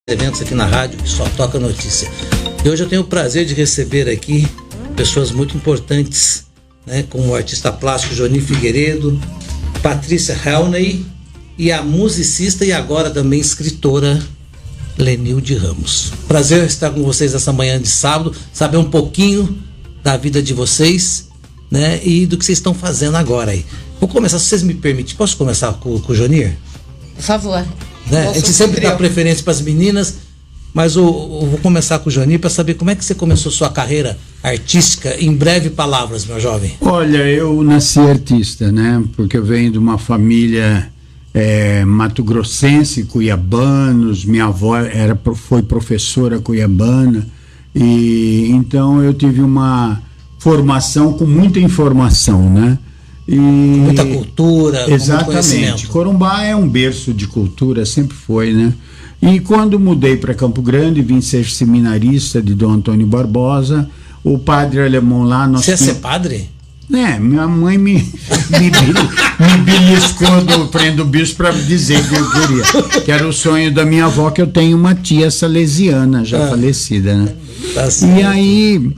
eventos aqui na rádio que só toca notícia. E hoje eu tenho o prazer de receber aqui pessoas muito importantes, né, como o artista plástico Johnny Figueiredo, Patrícia Helney e a musicista e agora também escritora Lenilde Ramos. Prazer estar com vocês essa manhã de sábado, saber um pouquinho da vida de vocês, né, e do que vocês estão fazendo agora aí. Vou começar, se vocês me permitem, posso começar com o Jonir? Por favor. Né? A gente sempre dá preferência para as meninas, mas eu vou começar com o Jonir para saber como é que você começou sua carreira artística, em breve palavras, meu jovem. Olha, eu nasci artista, né? Porque eu venho de uma família mato-grossense, cuiabanos, minha avó foi professora cuiabana, e então eu tive uma formação com muita informação, né? E muita cultura, exatamente. Corumbá é um berço de cultura, sempre foi, né? E quando mudei para Campo Grande, vim ser seminarista de Dom Antônio Barbosa, o padre alemão lá... Você ia ser padre? Minha mãe me beliscou do prendo bicho para dizer que eu queria. Que era o sonho da minha avó, que eu tenho uma tia salesiana, já falecida, né? Tá. E aí...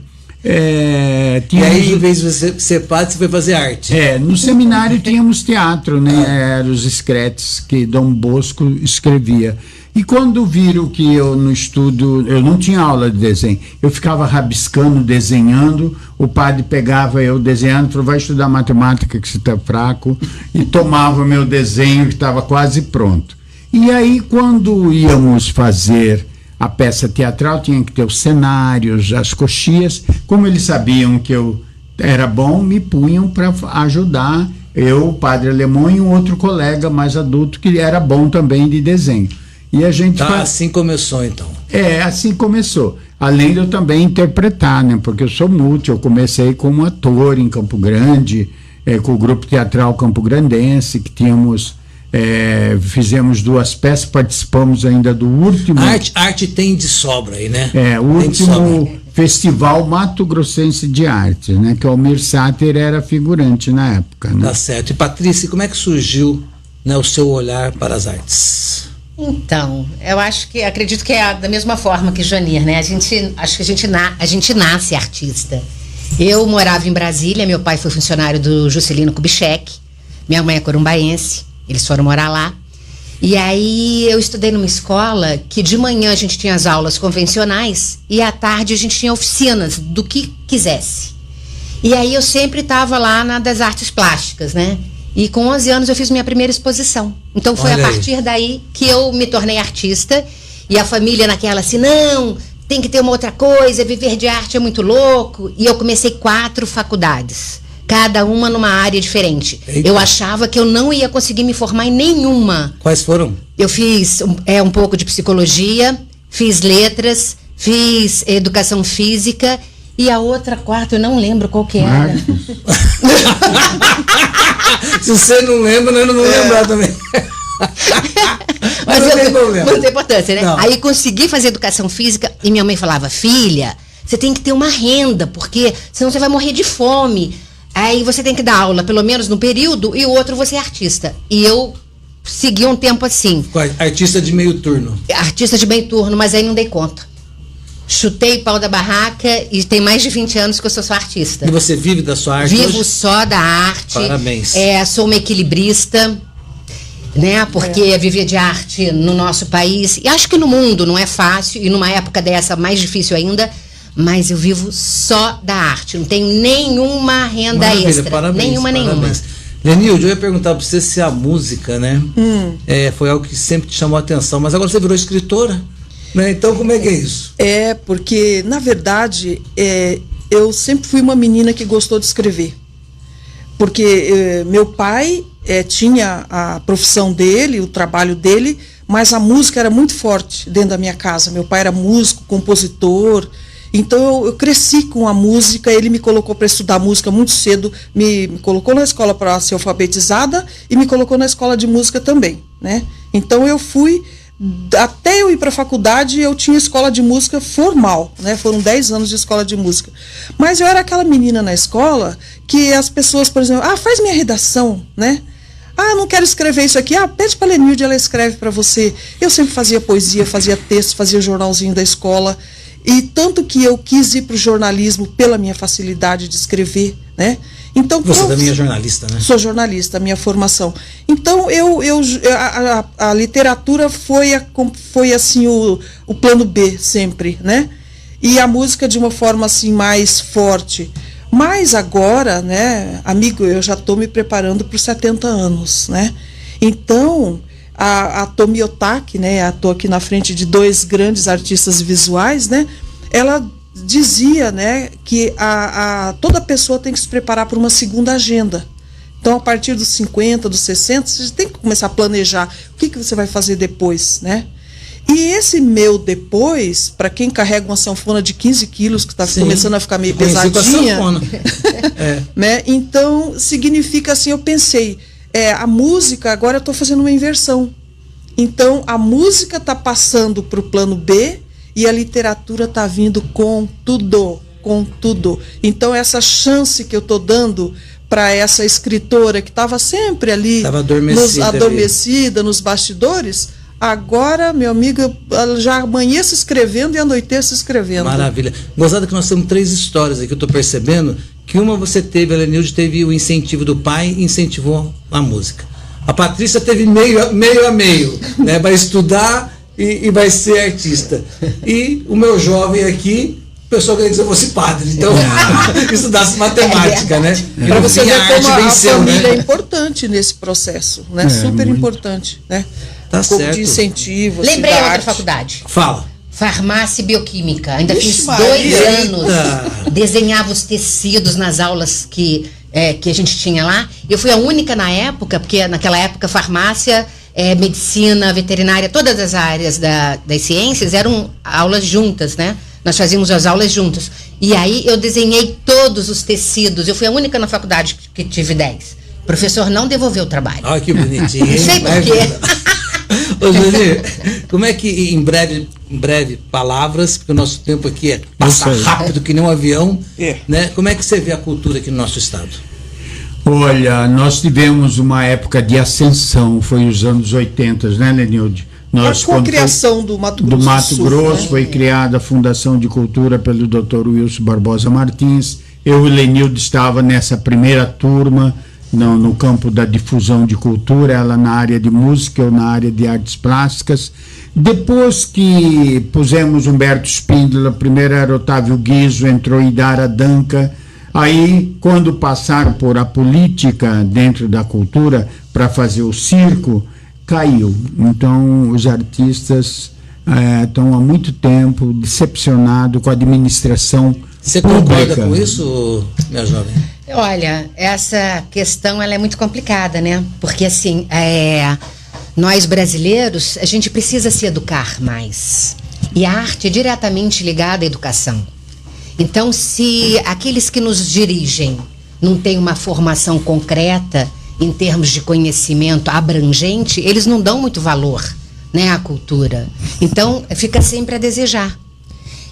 e aí, em vez de você ser padre, você foi fazer arte. No seminário tínhamos teatro, né? Eram os escretes que Dom Bosco escrevia. E quando viram que eu no estudo, eu não tinha aula de desenho, eu ficava rabiscando, desenhando, o padre pegava eu desenhando, falou, vai estudar matemática que você está fraco, e tomava meu desenho que estava quase pronto. E aí, quando íamos fazer a peça teatral, tinha que ter os cenários, as coxias. Como eles sabiam que eu era bom, me punham para ajudar eu, o padre alemão e um outro colega mais adulto que era bom também de desenho. E a gente assim começou, então. Assim começou. Além de eu também interpretar, né? Porque eu sou multi, eu comecei como ator em Campo Grande, com o grupo teatral campograndense, que tínhamos... fizemos 2 peças, participamos ainda do último... Arte tem de sobra aí, né? O último Festival Mato Grossense de Arte, né? Que o Almir Sater era figurante na época, né? Tá certo. E Patrícia, como é que surgiu, né, o seu olhar para as artes? Então, acredito que é da mesma forma que Jonir, né? Acho que a gente nasce artista. Eu morava em Brasília, meu pai foi funcionário do Juscelino Kubitschek, minha mãe é corumbaense. Eles foram morar lá. E aí eu estudei numa escola que de manhã a gente tinha as aulas convencionais e à tarde a gente tinha oficinas do que quisesse. E aí eu sempre estava lá na das artes plásticas, né? E com 11 anos eu fiz minha primeira exposição. Então foi a partir daí que eu me tornei artista. E a família naquela assim, não, tem que ter uma outra coisa, viver de arte é muito louco. E eu comecei 4 faculdades. Cada uma numa área diferente. Eita. Eu achava que eu não ia conseguir me formar em nenhuma. Quais foram? Eu fiz um pouco de psicologia, fiz letras, fiz educação física e a outra 4 eu não lembro qual que era. Se você não lembra, eu não vou lembrar também. Mas não tem problema. Não tem importância, né? Não. Aí consegui fazer educação física e minha mãe falava, filha, você tem que ter uma renda, porque senão você vai morrer de fome. Aí você tem que dar aula, pelo menos no período, e o outro você é artista. E eu segui um tempo assim. Artista de meio turno. Artista de meio turno, mas aí não dei conta. Chutei pau da barraca e tem mais de 20 anos que eu sou só artista. E você vive da sua arte? Vivo hoje? Só da arte. Parabéns. Sou uma equilibrista, né? Porque viver de arte no nosso país, e acho que no mundo não é fácil, e numa época dessa mais difícil ainda, mas eu vivo só da arte, não tenho nenhuma renda extra. Parabéns, nenhuma. Lenilde, eu ia perguntar para você se a música, né, foi algo que sempre te chamou a atenção, mas agora você virou escritora, né? Então como é que é isso? Porque, na verdade, eu sempre fui uma menina que gostou de escrever. Porque meu pai tinha a profissão dele, o trabalho dele, mas a música era muito forte dentro da minha casa. Meu pai era músico, compositor. Então eu cresci com a música, ele me colocou para estudar música muito cedo, me colocou na escola para ser alfabetizada e me colocou na escola de música também, né? Então eu fui, até eu ir para a faculdade, eu tinha escola de música formal, né? Foram 10 anos de escola de música. Mas eu era aquela menina na escola que as pessoas, por exemplo, faz minha redação, né? não quero escrever isso aqui. Pede para a Lenilde, ela escreve para você. Eu sempre fazia poesia, fazia texto, fazia jornalzinho da escola. E tanto que eu quis ir para o jornalismo pela minha facilidade de escrever, né? Então, você também é jornalista, né? Sou jornalista, a minha formação. Então, a literatura foi assim o plano B sempre, né? E a música de uma forma assim mais forte. Mas agora, né, amigo, eu já estou me preparando para os 70 anos, né? Então, a Tomi Otaki, né, estou aqui na frente de 2 grandes artistas visuais, né? Ela dizia, né, que toda pessoa tem que se preparar para uma segunda agenda. Então, a partir dos 50, dos 60, você tem que começar a planejar o que você vai fazer depois, né? E esse meu depois, para quem carrega uma sanfona de 15 quilos, que está começando a ficar meio pesadinha, né? Então, significa assim, eu pensei, a música, agora eu estou fazendo uma inversão. Então, a música está passando para o plano B e a literatura está vindo com tudo. Então, essa chance que eu estou dando para essa escritora que estava sempre ali, adormecida nos bastidores, agora, meu amigo, ela já amanheça escrevendo e anoiteça escrevendo. Maravilha. Gozada que nós temos 3 histórias aqui, eu estou percebendo que uma você teve, a Lenilde teve o incentivo do pai e incentivou a música. A Patrícia teve meio a meio, né? Vai estudar e vai ser artista. E o meu jovem aqui, o pessoal queria que eu fosse padre, então estudasse matemática, né? Para você ver como a família é importante nesse processo, né? Super importante, né? Tá certo. De incentivo. Lembrei outra faculdade. Fala. Farmácia e Bioquímica. Ainda fiz 2 anos. Desenhava os tecidos nas aulas que a gente tinha lá. Eu fui a única na época, porque naquela época farmácia, medicina, veterinária, todas as áreas das ciências eram aulas juntas, né? Nós fazíamos as aulas juntas. E aí eu desenhei todos os tecidos. Eu fui a única na faculdade que tive 10. O professor não devolveu o trabalho. Olha que bonitinho. Não sei por quê. Ô, Juninho, como é que, em breve, palavras, porque o nosso tempo aqui passa rápido que nem um avião, né? Como é que você vê a cultura aqui no nosso estado? Olha, nós tivemos uma época de ascensão, foi os anos 80, né, Lenilde? Com a criação do Mato Grosso. Do Mato Grosso, né? Foi criada a Fundação de Cultura pelo Dr. Wilson Barbosa Martins. Eu e Lenilde estava nessa primeira turma, no campo da difusão de cultura, ela na área de música, eu na área de artes plásticas. Depois que pusemos Humberto Spindler, primeiro era Otávio Guizzo, entrou Idara Danca. Aí, quando passaram por a política dentro da cultura para fazer o circo, caiu. Então, os artistas estão há muito tempo decepcionados com a administração pública. Você concorda com isso, minha jovem? Olha, essa questão ela é muito complicada, né? Porque assim, nós brasileiros, a gente precisa se educar mais. E a arte é diretamente ligada à educação. Então, se aqueles que nos dirigem não têm uma formação concreta em termos de conhecimento abrangente, eles não dão muito valor, né, à cultura. Então, fica sempre a desejar.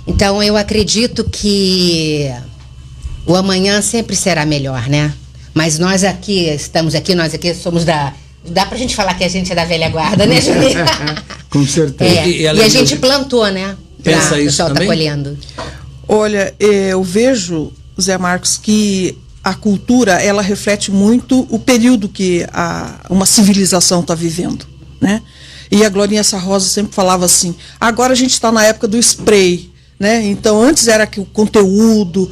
Então, eu acredito que o amanhã sempre será melhor, né? Mas nós aqui somos dá pra gente falar que a gente é da velha guarda, né, Juninho? Com certeza. E a gente plantou, né? Pensa isso o pessoal também? tá colhendo. Olha, eu vejo, Zé Marcos, que a cultura, ela reflete muito o período que uma civilização está vivendo, né? E a Glorinha Sarrosa sempre falava assim, agora a gente está na época do spray, né? Então, antes era que o conteúdo,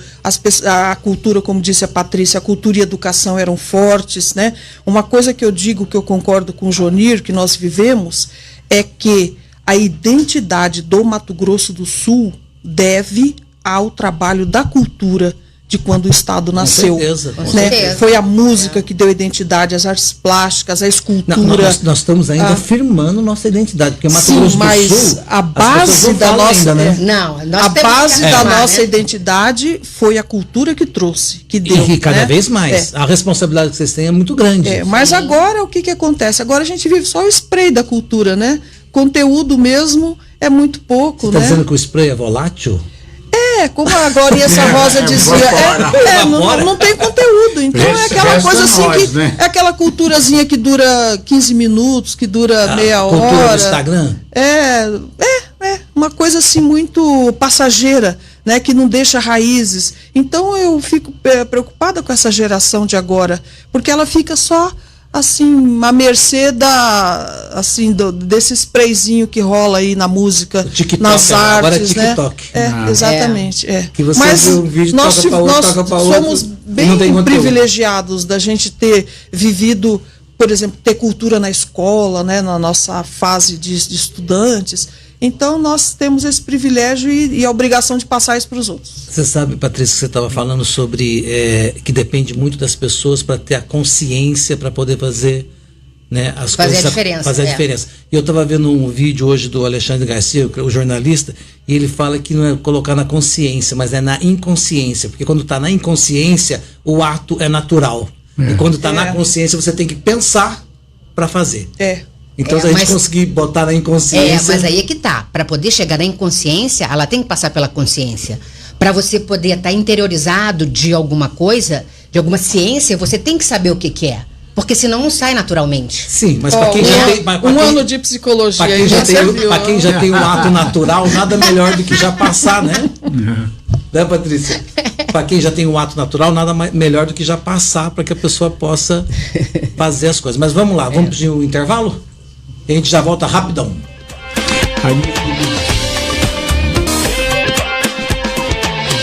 a cultura, como disse a Patrícia, a cultura e a educação eram fortes, né? Uma coisa que eu digo, que eu concordo com o Jonir, que nós vivemos, é que a identidade do Mato Grosso do Sul deve ao trabalho da cultura de quando o Estado nasceu. Com certeza, com né? certeza. Foi a música que deu identidade, as artes plásticas, a escultura. Nós estamos ainda firmando nossa identidade, porque Mato Grosso do mas Sul, a base da nossa, ainda, né? Nós temos que da afirmar, nossa né? identidade foi a cultura que trouxe, que deu. E cada né? vez mais. A responsabilidade que vocês têm é muito grande. Mas agora o que acontece? Agora a gente vive só o spray da cultura, né? Conteúdo mesmo é muito pouco, Você está né? dizendo que o spray é volátil? Como a Glorinha Rosa dizia, não tem conteúdo. Então é aquela coisa assim que é aquela culturazinha que dura 15 minutos, que dura meia hora. Cultura do Instagram? Uma coisa assim muito passageira, né, que não deixa raízes. Então eu fico preocupada com essa geração de agora, porque ela fica só assim à mercê desse sprayzinho que rola aí na música, TikTok, nas agora artes, é TikTok. né? Exatamente. Que você Mas vê um vídeo, nós toca pra outro, toca pra somos outro, bem privilegiados da gente ter vivido, por exemplo, ter cultura na escola, né, na nossa fase de estudantes. Então nós temos esse privilégio e a obrigação de passar isso para os outros. Você sabe, Patrícia, que você estava falando sobre que depende muito das pessoas para ter a consciência para poder fazer, né, as coisas. Fazer a diferença. E eu estava vendo um vídeo hoje do Alexandre Garcia, o jornalista, e ele fala que não é colocar na consciência, mas é na inconsciência, porque quando está na inconsciência, o ato é natural. E quando está na consciência, você tem que pensar para fazer. Então, se a gente conseguir botar na inconsciência... mas aí é que tá. Para poder chegar na inconsciência, ela tem que passar pela consciência. Para você poder estar interiorizado de alguma coisa, de alguma ciência, você tem que saber o que é. Porque senão não sai naturalmente. Sim, mas para quem já tem... ano de psicologia para quem já tem um ato natural, nada melhor do que já passar, né? Né, Patrícia? Para quem já tem um ato natural, nada melhor do que já passar para que a pessoa possa fazer as coisas. Mas vamos lá, vamos pedir um intervalo? E a gente já volta rapidão.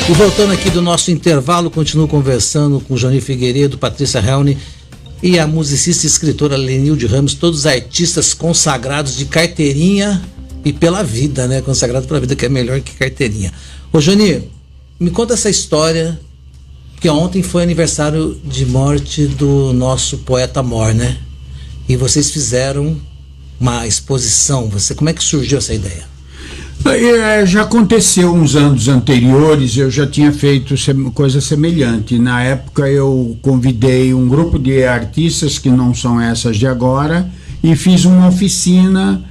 E voltando aqui do nosso intervalo, continuo conversando com Johnny Figueiredo, Patrícia Helny e a musicista e escritora Lenilde Ramos, todos artistas consagrados de carteirinha e pela vida, né? Consagrado pela vida, que é melhor que carteirinha. Ô Johnny, me conta essa história, porque ontem foi aniversário de morte do nosso poeta mor, né? E vocês fizeram uma exposição. Como é que surgiu essa ideia? Já aconteceu uns anos anteriores, eu já tinha feito coisa semelhante. Na época eu convidei um grupo de artistas que não são essas de agora e fiz uma oficina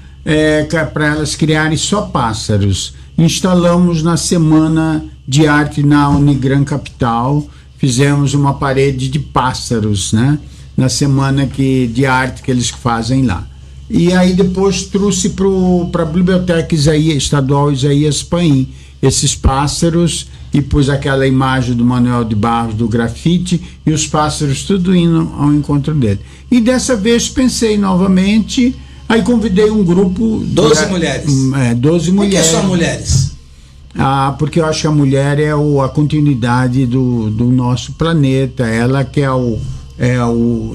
para elas criarem só pássaros. Instalamos na Semana de Arte na Unigran Capital, fizemos uma parede de pássaros, né? Na semana de arte que eles fazem lá. E aí depois trouxe para a Biblioteca Estadual Isaías Paim esses pássaros e pus aquela imagem do Manuel de Barros do grafite e os pássaros tudo indo ao encontro dele. E dessa vez pensei novamente, aí convidei um grupo... 12 mulheres. 12 mulheres. Por que só mulheres? Porque eu acho que a mulher é a continuidade do nosso planeta, ela que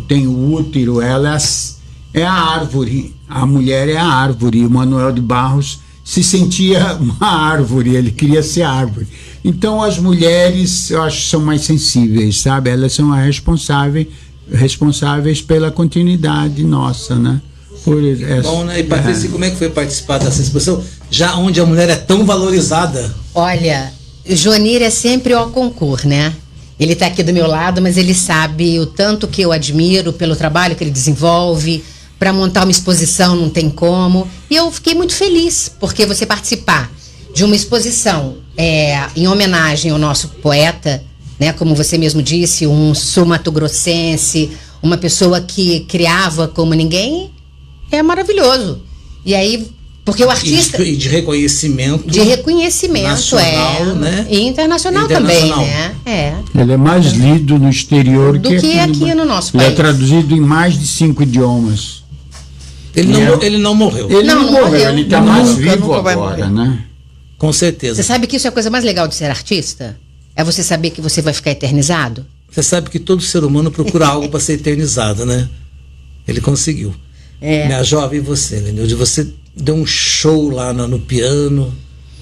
tem o útero, ela é a árvore, a mulher é a árvore. O Manuel de Barros se sentia uma árvore, ele queria ser árvore. Então as mulheres, eu acho que são mais sensíveis, sabe? Elas são as responsáveis pela continuidade nossa, né? Bom, né? E Patrícia, como é que foi participar dessa exposição, já onde a mulher é tão valorizada? Olha, Johnir é sempre ao concurso, né? Ele está aqui do meu lado, mas ele sabe o tanto que eu admiro pelo trabalho que ele desenvolve. Para montar uma exposição não tem como. E eu fiquei muito feliz, porque você participar de uma exposição em homenagem ao nosso poeta, né, como você mesmo disse, um sul-mato-grossense, uma pessoa que criava como ninguém, é maravilhoso. E aí, porque o artista... E de reconhecimento. De reconhecimento, nacional, né? E internacional também, né? Ele é mais lido no exterior do que aqui no nosso país. Ele é traduzido em mais de 5 idiomas. Ele não morreu. Ele não morreu, ele está mais vivo agora, né? Com certeza. Você sabe que isso é a coisa mais legal de ser artista? É você saber que você vai ficar eternizado? Você sabe que todo ser humano procura algo para ser eternizado, né? Ele conseguiu. Minha jovem, e você, Lenilde? Você deu um show lá no piano,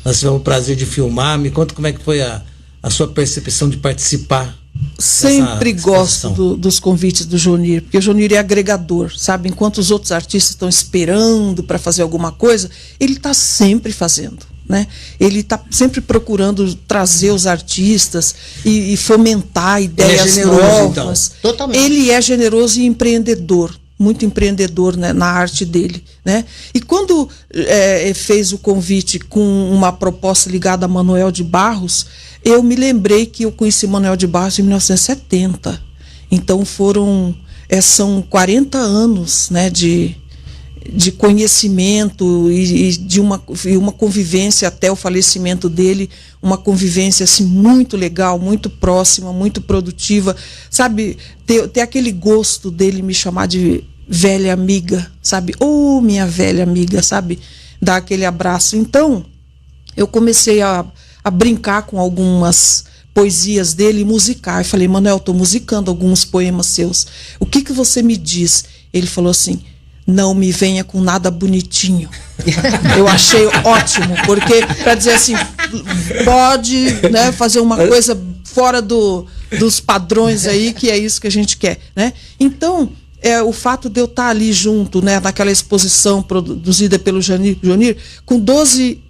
nós tivemos o prazer de filmar. Me conta como é que foi a sua percepção de participar. Sempre gosto dos convites do Johnir, porque o Johnir é agregador, sabe? Enquanto os outros artistas estão esperando para fazer alguma coisa, ele está sempre fazendo, né? Ele está sempre procurando trazer os artistas e fomentar ideias novas. Então. Totalmente. Ele é generoso e empreendedor. muito empreendedor, né, na arte dele, né? E quando fez o convite com uma proposta ligada a Manuel de Barros, eu me lembrei que eu conheci Manuel de Barros em 1970. Então são 40 anos, né, de conhecimento e de uma convivência até o falecimento dele, uma convivência assim muito legal, muito próxima, muito produtiva, sabe, ter aquele gosto dele me chamar de velha amiga, sabe, minha velha amiga, sabe, dar aquele abraço. Então eu comecei a brincar com algumas poesias dele e musicar. Eu falei: Manuel, estou musicando alguns poemas seus, o que você me diz? Ele falou assim: não me venha com nada bonitinho. Eu achei ótimo, porque para dizer assim, pode, né, fazer uma coisa fora dos padrões aí, que é isso que a gente quer, né? Então, o fato de eu estar ali junto, né, naquela exposição produzida pelo Johnir, com 12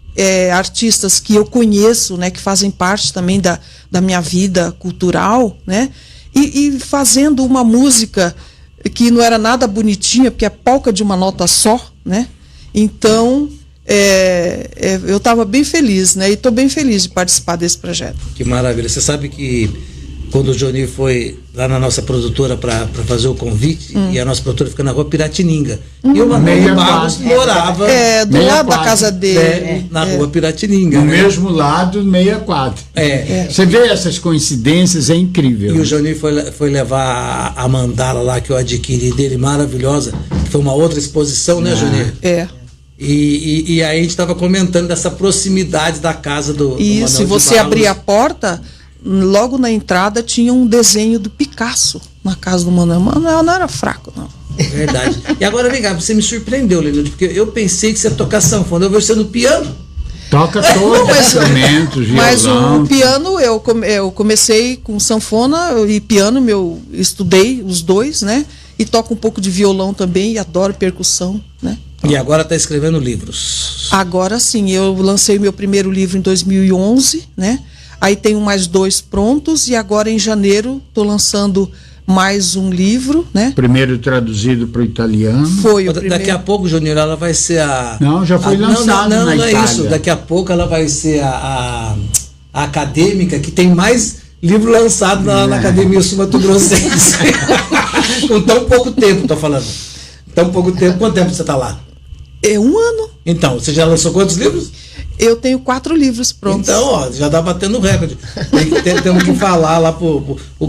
artistas que eu conheço, né, que fazem parte também da minha vida cultural, né, e fazendo uma música que não era nada bonitinha, porque é polca de uma nota só, né? Então, eu estava bem feliz, né? E estou bem feliz de participar desse projeto. Que maravilha. Você sabe que quando o Johnir foi lá na nossa produtora para fazer o convite, e a nossa produtora fica na rua Piratininga, e o Manuel de Barros morava do lado da casa dele, na rua Piratininga, no né? mesmo lado, 64. Você vê essas coincidências, é incrível. E o Johnir foi levar a mandala lá que eu adquiri dele, maravilhosa, que foi uma outra exposição, né, Johnir? E aí a gente estava comentando dessa proximidade da casa do Manuel de Barros. Isso, e você abrir a porta, logo na entrada tinha um desenho do Picasso na casa do Manuel. Manuel não era fraco, não. Verdade. E agora, vem cá, você me surpreendeu, Lenildo, porque eu pensei que você ia tocar sanfona. Eu vi você no piano. Toca todos os instrumentos, violão. Mas o piano, eu comecei com sanfona e piano, estudei os dois, né? E toco um pouco de violão também, e adoro percussão, né? E agora está escrevendo livros. Agora sim, eu lancei meu primeiro livro em 2011, né? Aí tenho mais 2 prontos, e agora em janeiro estou lançando mais um livro, né? Primeiro traduzido para o italiano. Foi o primeiro. Daqui a pouco, Júnior, ela vai ser a... Não, já foi lançado na Itália. Não é isso. Daqui a pouco ela vai ser a acadêmica que tem mais livro lançado na Academia Sul-Mato-Grossense. Com tão pouco tempo, estou falando. Tão pouco tempo. Quanto tempo você está lá? 1 ano. Então, você já lançou quantos livros? Eu tenho 4 livros prontos. Então, ó, já tá batendo recorde. Temos que falar lá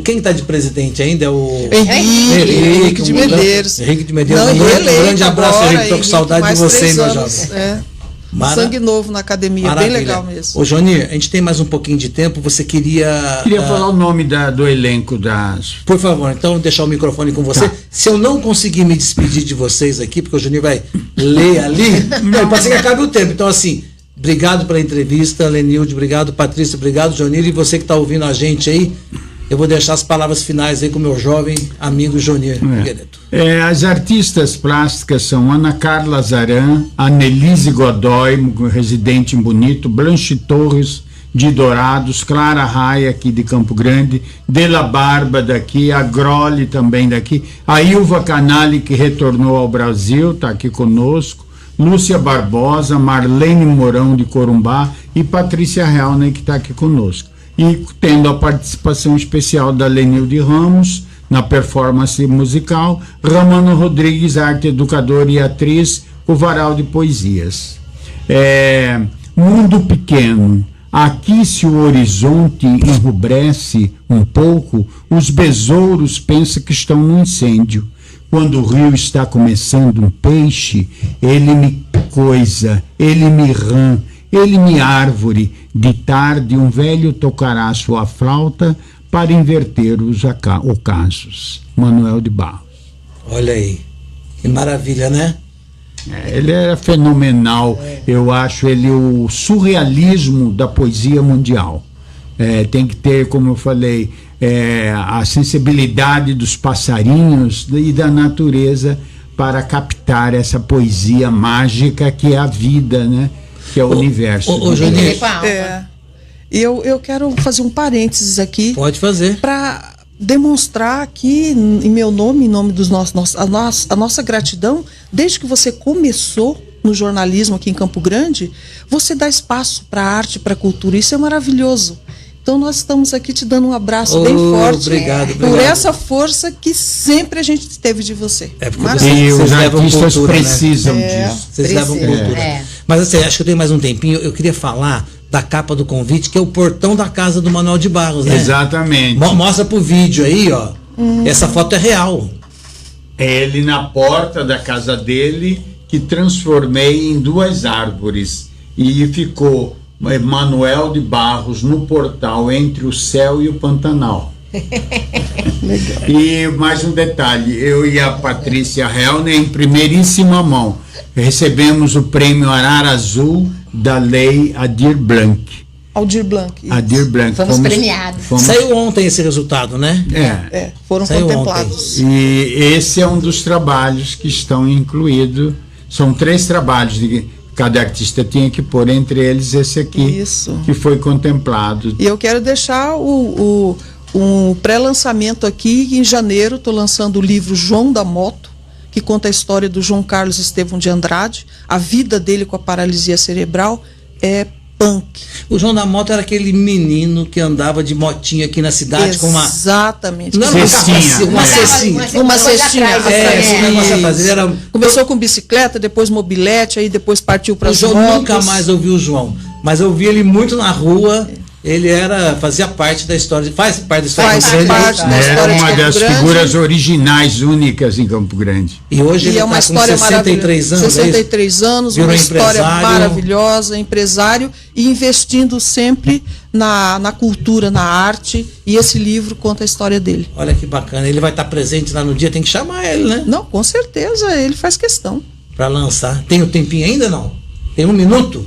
quem está de presidente ainda é o Henrique de Medeiros. Henrique de Medeiros. Não, Um grande abraço, Henrique. Estou com saudade de você, meu jovem. Sangue novo na academia, Maravilha. Bem legal mesmo. Ô, Johnir, a gente tem mais um pouquinho de tempo. Você queria falar o nome do elenco das... Por favor, então deixar o microfone com você. Tá. Se eu não conseguir me despedir de vocês aqui, porque o Johnir vai ler ali, pode ser que acabe o tempo. Então, assim, obrigado pela entrevista, Lenilde, obrigado, Patrícia, obrigado, Johnir, e você que está ouvindo a gente aí, eu vou deixar as palavras finais aí com o meu jovem amigo Johnir Figueiredo. As artistas plásticas são Ana Carla Zaran, Annelise Godoy, residente em Bonito, Blanche Torres de Dourados, Clara Raia aqui de Campo Grande, Della Barba daqui, a Groli também daqui, a Ilva Canali, que retornou ao Brasil, está aqui conosco, Lúcia Barbosa, Marlene Mourão de Corumbá e Patrícia Helner, que está aqui conosco. E tendo a participação especial da Lenilde Ramos na performance musical, Ramano Rodrigues, arte educadora e atriz, o Varal de Poesias. Mundo pequeno, aqui se o horizonte enrubrece um pouco, os besouros pensam que estão no incêndio. Quando o rio está começando um peixe, ele me coisa, ele me rã, ele me árvore, de tarde um velho tocará sua flauta para inverter os ocasos. Manuel de Barros. Olha aí, que maravilha, né? Ele era fenomenal, eu acho ele o surrealismo da poesia mundial. Tem que ter, como eu falei, a sensibilidade dos passarinhos e da natureza para captar essa poesia mágica que é a vida, né? Que é o universo. Eu quero fazer um parênteses aqui. Pode fazer. Para demonstrar aqui em meu nome, em nome dos a nossa gratidão, desde que você começou no jornalismo aqui em Campo Grande, você dá espaço para a arte, para a cultura, isso é maravilhoso. Então nós estamos aqui te dando um abraço bem forte, obrigado. Por essa força que sempre a gente teve de você. É porque E os artistas cultura, precisam né? disso. Vocês levam cultura. Mas assim, acho que eu tenho mais um tempinho, eu queria falar da capa do convite, que é o portão da casa do Manuel de Barros, né? Exatamente. Mostra pro vídeo aí, ó. Essa foto é real. É ele na porta da casa dele, que transformei em 2 árvores. E ficou Manuel de Barros no portal entre o céu e o Pantanal. E mais um detalhe, eu e a Patrícia Helner, em primeiríssima mão, recebemos o prêmio Arara Azul da Lei Aldir Blanc. Aldir Blanc. Isso. Aldir Blanc. Fomos premiados. Saiu ontem esse resultado, né? Foram Saiu contemplados. E esse é um dos trabalhos que estão incluídos. São 3 trabalhos de cada artista tinha que pôr, entre eles esse aqui, que foi contemplado. E eu quero deixar um pré-lançamento aqui. Em janeiro estou lançando o livro João da Moto, que conta a história do João Carlos Estevão de Andrade. A vida dele com a paralisia cerebral é punk. O João da Moto era aquele menino que andava de motinha aqui na cidade com uma... Exatamente. Não, uma cestinha. Uma cestinha. Ele era... Começou com bicicleta, depois mobilete, aí depois partiu para as motos. Eu nunca mais ouvi o João, mas eu vi ele muito na rua. Ele fazia parte da história, faz parte da história de Campo Grande. É uma das figuras originais, únicas em Campo Grande. E hoje ele é uma está com 63 anos. 63 anos, uma história maravilhosa, empresário e investindo sempre na cultura, na arte. E esse livro conta a história dele. Olha que bacana. Ele vai estar presente lá no dia, tem que chamar ele, né? Não, com certeza, ele faz questão. Para lançar. Tem um tempinho ainda, não? Tem 1 minuto?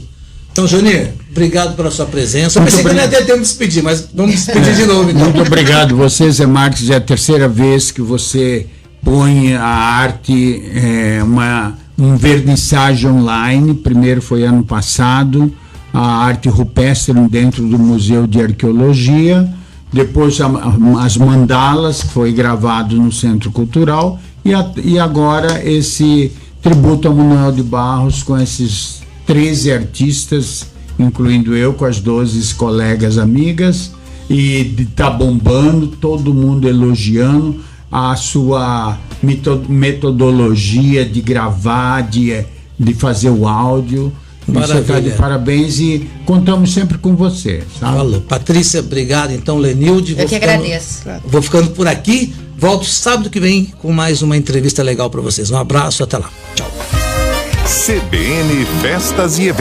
Então, Jonir, obrigado pela sua presença. Eu pensei que eu não ia ter tempo de despedir, mas vamos despedir de novo. Então. Muito obrigado. Você, Zé Marques, é a 3ª vez que você põe a arte, um vernissage online. Primeiro foi ano passado, a arte rupestre dentro do Museu de Arqueologia. Depois as mandalas, que foi gravado no Centro Cultural. E agora esse tributo ao Manuel de Barros com esses 13 artistas, incluindo eu, com as 12 colegas amigas, e tá bombando, todo mundo elogiando a sua metodologia de gravar, de fazer o áudio. Maravilha. Você tá de parabéns e contamos sempre com você. Sabe? Falou. Patrícia, obrigado. Então, Lenilde. Eu que agradeço. Vou ficando por aqui. Volto sábado que vem com mais uma entrevista legal para vocês. Um abraço, até lá. Tchau. CBN Festas e Eventos.